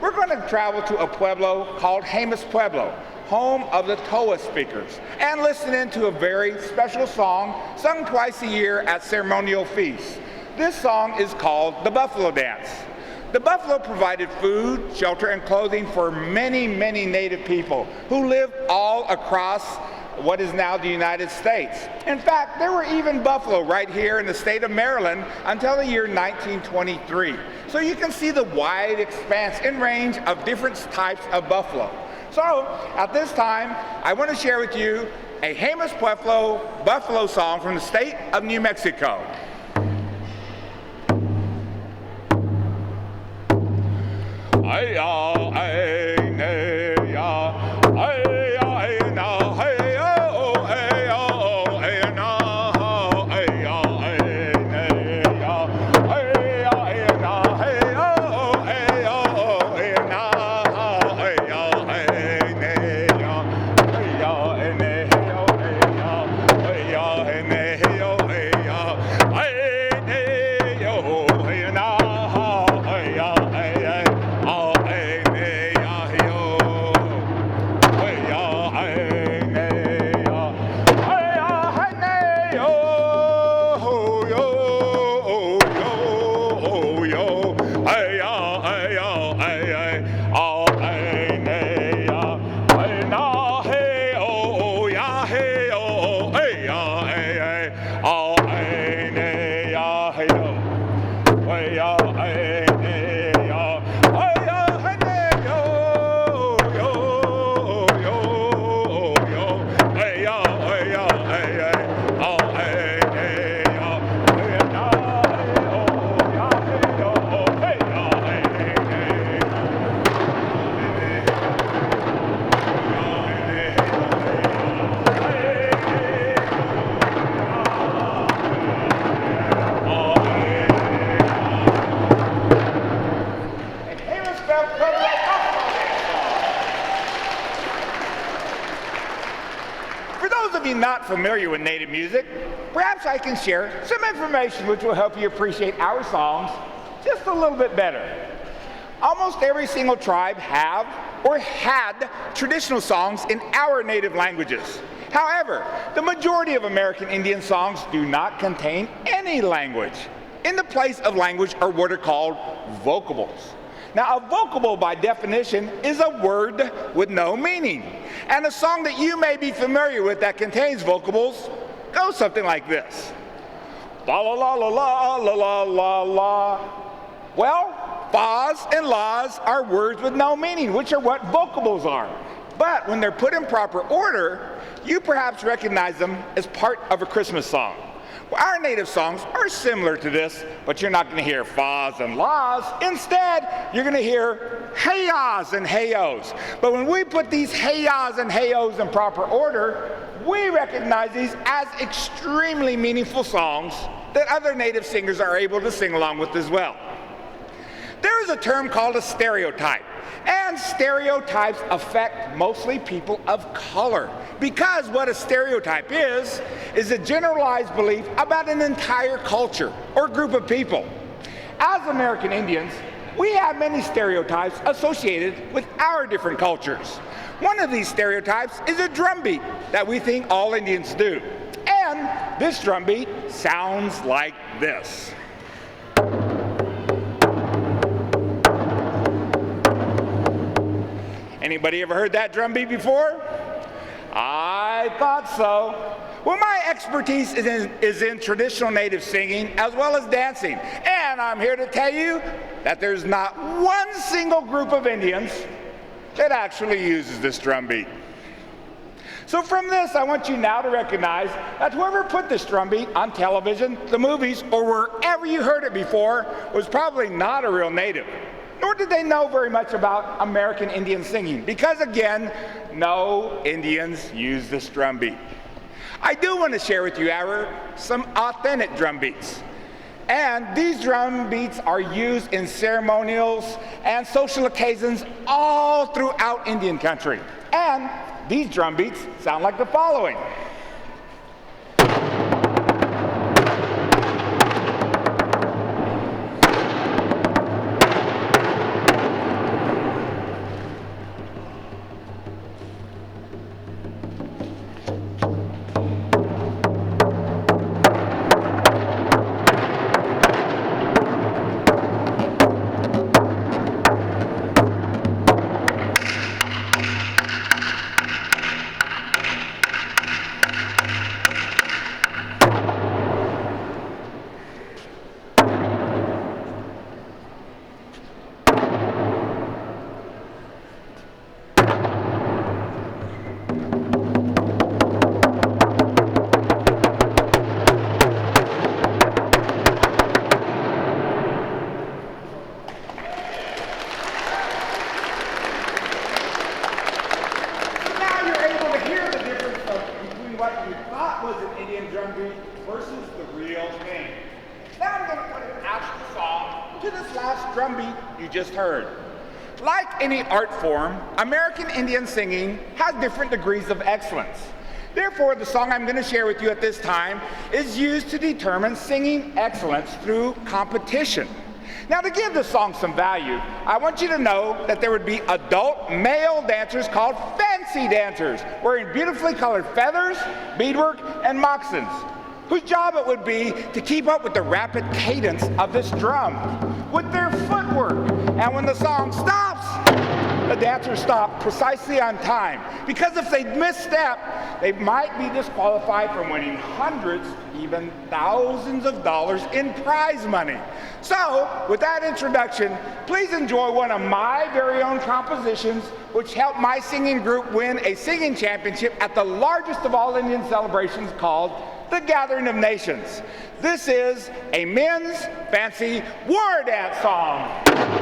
we're going to travel to a pueblo called Jemez Pueblo, home of the Toa speakers, and listen into a very special song sung twice a year at ceremonial feasts. This song is called the Buffalo Dance. The buffalo provided food, shelter, and clothing for many, many Native people who lived all across what is now the United States. In fact, there were even buffalo right here in the state of Maryland until the year 1923. So you can see the wide expanse and range of different types of buffalo. So at this time, I want to share with you a Jemez Pueblo buffalo song from the state of New Mexico. Not familiar with Native music, perhaps I can share some information which will help you appreciate our songs just a little bit better. Almost every single tribe have or had traditional songs in our native languages. However, the majority of American Indian songs do not contain any language. In the place of language are what are called vocables. Now, a vocable, by definition, is a word with no meaning. And a song that you may be familiar with that contains vocables goes something like this. La la la la la la la la la. Well, fas and las are words with no meaning, which are what vocables are. But when they're put in proper order, you perhaps recognize them as part of a Christmas song. Well, our native songs are similar to this, but you're not going to hear fas and las. Instead, you're going to hear hey-yas and hey-os. But when we put these hey-yas and hey-os in proper order, we recognize these as extremely meaningful songs that other native singers are able to sing along with as well. There is a term called a stereotype, and stereotypes affect mostly people of color, because what a stereotype is a generalized belief about an entire culture or group of people. As American Indians, we have many stereotypes associated with our different cultures. One of these stereotypes is a drum beat that we think all Indians do. And this drum beat sounds like this. Anybody ever heard that drum beat before? I thought so. Well, my expertise is in traditional Native singing as well as dancing. And I'm here to tell you that there's not one single group of Indians that actually uses this drum beat. So from this, I want you now to recognize that whoever put this drum beat on television, the movies, or wherever you heard it before was probably not a real Native. Nor did they know very much about American Indian singing, because again, no Indians use this drum beat. I do want to share with you, however, some authentic drum beats. And these drum beats are used in ceremonials and social occasions all throughout Indian country. And these drum beats sound like the following. versus the real thing. Now I'm going to put an actual song to this last drum beat you just heard. Like any art form, American Indian singing has different degrees of excellence. Therefore, the song I'm going to share with you at this time is used to determine singing excellence through competition. Now, to give this song some value, I want you to know that there would be adult male dancers called fancy dancers, wearing beautifully colored feathers, beadwork, and moccasins, whose job it would be to keep up with the rapid cadence of this drum with their footwork. And when the song stops, the dancers stop precisely on time, because if they misstep, they might be disqualified from winning hundreds, even thousands of dollars in prize money. So, with that introduction, please enjoy one of my very own compositions, which helped my singing group win a singing championship at the largest of all Indian celebrations called the Gathering of Nations. This is a men's fancy war dance song.